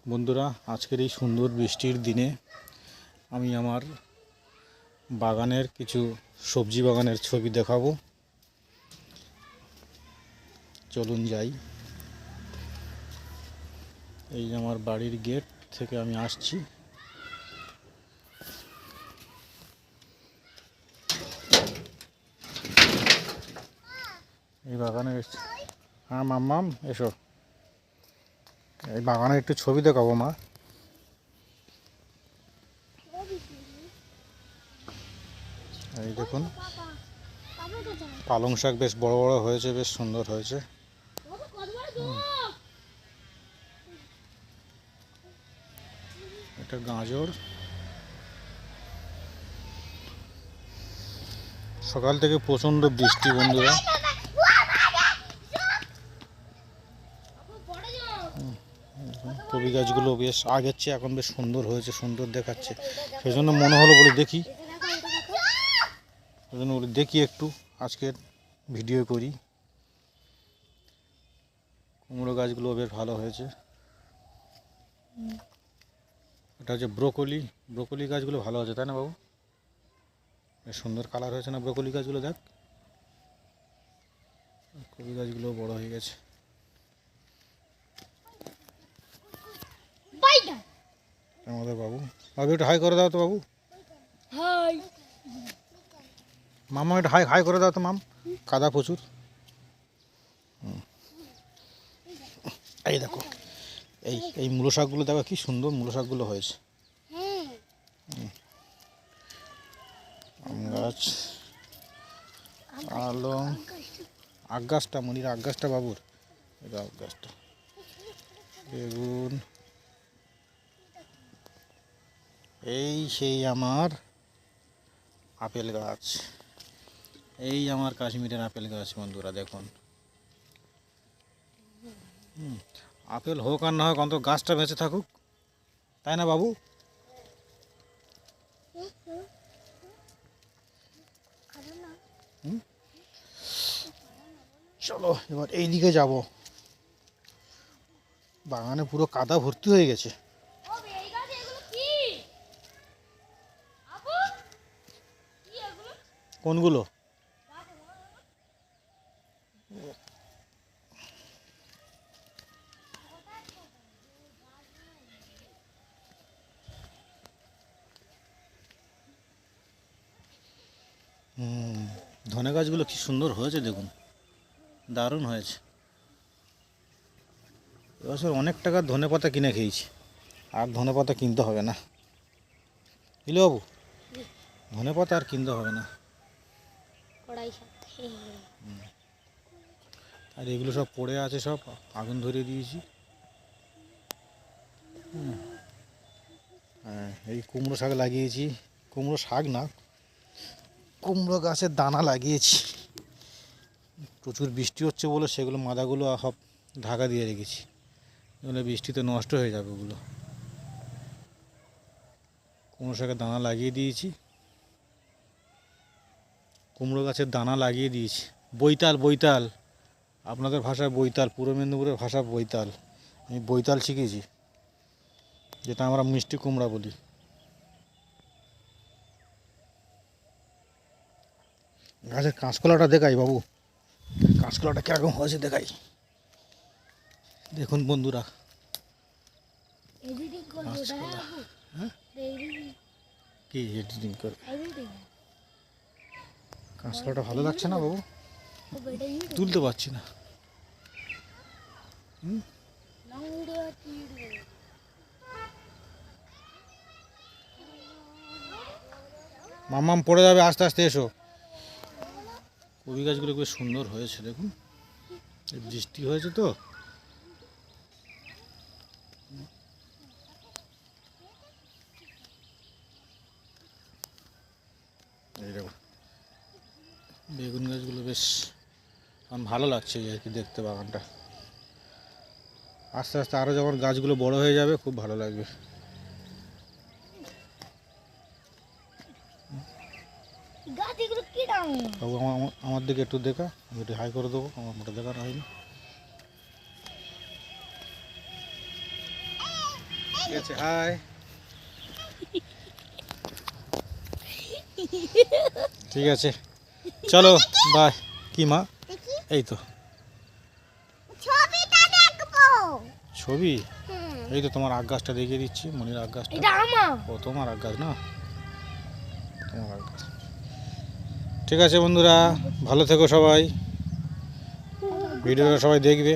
বন্ধুরা, আজকের এই সুন্দর বৃষ্টির দিনে আমি আমার বাগানের কিছু সবজি বাগানের ছবি দেখাবো। চলুন যাই। এই আমার বাড়ির গেট থেকে আমি আসছি। এই বাগানে হ্যাঁ মাম্মাম এসো। এই বাগানের একটু ছবি দেখাবো মা। এই দেখুন, পালং শাক বেশ বড় বড় হয়েছে, বেশ সুন্দর হয়েছে। এটা গাজর। সকাল থেকে প্রচণ্ড বৃষ্টি বন্ধুরা। কপি গাছগুলো বেশ আগের চেয়ে এখন বেশ সুন্দর হয়েছে, সুন্দর দেখাচ্ছে। সেই জন্য মনে হলো বলে দেখি, সেই জন্য বলে দেখি একটু আজকের ভিডিও করি। কুমড়ো গাছগুলো বেশ ভালো হয়েছে। এটা হচ্ছে ব্রোকলি। ব্রোকলি গাছগুলো ভালো হয়েছে, তাই না বাবু? বেশ সুন্দর কালার হয়েছে না ব্রোকলি গাছগুলো? দেখ, কপি গাছগুলো বড় হয়ে গেছে। আমাদের বাবু, বাবু একটু হাই করে দাও তো বাবু। হাই মামা একটু হাই হাই করে দাও তো মাম। কাদা প্রচুর। এই দেখো, এই এই মূলো শাকগুলো দেখো কি সুন্দর মূলো শাকগুলো হয়েছে। আম গাছ, আলম, আখ গাছটা মনির, আখ গাছটা বাবুর, এটা আখ গাছটা। বেগুন, এই সেই আমার আপেল গাছ। এই আমার কাশ্মীরের আপেল গাছ বন্ধুরা দেখুন। আপেল হোক আর না হোক অন্তত গাছটা বেঁচে থাকুক, তাই না বাবু? চলো এবার এই দিকে যাব। বাগানে পুরো কাদা ভর্তি হয়ে গেছে। কোনগুলো? ধনে গাছগুলো কি সুন্দর হয়েছে দেখুন, দারুণ হয়েছে। এবছর অনেক টাকার ধনে পাতা কিনে খেয়েছি, আর ধনে পাতা কিনতে হবে না। বুঝলে বাবু, ধনে পাতা আর কিনতে হবে না। আর এগুলো সব পড়ে আছে, সব আগুন ধরিয়ে দিয়েছি। হ্যাঁ, এই কুমড়ো শাক লাগিয়েছি। কুমড়ো শাক না, কুমড়ো গাছের দানা লাগিয়েছি। প্রচুর বৃষ্টি হচ্ছে বলে সেগুলো মাদাগুলো সব ঢাকা দিয়ে রেখেছি, এগুলো বৃষ্টিতে নষ্ট হয়ে যাবে ওগুলো। কুমড়ো শাকের দানা লাগিয়ে দিয়েছি, কুমড়ো গাছের দানা লাগিয়ে দিয়েছি। বৈতাল, বৈতাল, আপনাদের ভাষায় বৈতাল, পূর্ব মেদিনীপুরের ভাষা বৈতাল। আমি বৈতাল শিখেছি, যেটা আমরা মিষ্টি কুমড়া বলি। গাছের কাঁচকলাটা দেখাই বাবু, কাঁচকলাটা কীরকম হয়েছে দেখাই। দেখুন বন্ধুরা, কাঁচকলা। হ্যাঁ, কি এডিটিং করে? কাঁচকলাটা ভালো লাগছে না বাবু, তুলতে পারছি না। মাম্মাম পড়ে যাবে, আস্তে আস্তে এসো। কপি গাছগুলো বেশ সুন্দর হয়েছে দেখুন, বৃষ্টি হয়েছে তো। এই দেখো, বেগুন গাছগুলো বেশ আমার ভালো লাগছে আর কি দেখতে বাগানটা। আস্তে আস্তে আরও যখন গাছগুলো বড় হয়ে যাবে খুব ভালো লাগবে। বাবু আমার দিকে একটু দেখা, আমি একটু হাই করে দেবো, আমার মোটা দেখানো হয়নি। ঠিক আছে, হাই। ঠিক আছে, চলো বাই। কি মা? এই তো ছবিটা দেখবো। ছবি। এই তো তোমার আগ গাছটা দেখিয়ে দিচ্ছি, মনির আগ গাছটা। এটা আমার। ও তোমার আগ গাছ না, তোমার আগ গাছ। ঠিক আছে বন্ধুরা, ভালো থেকো সবাই, ভিডিওটা সবাই দেখবে।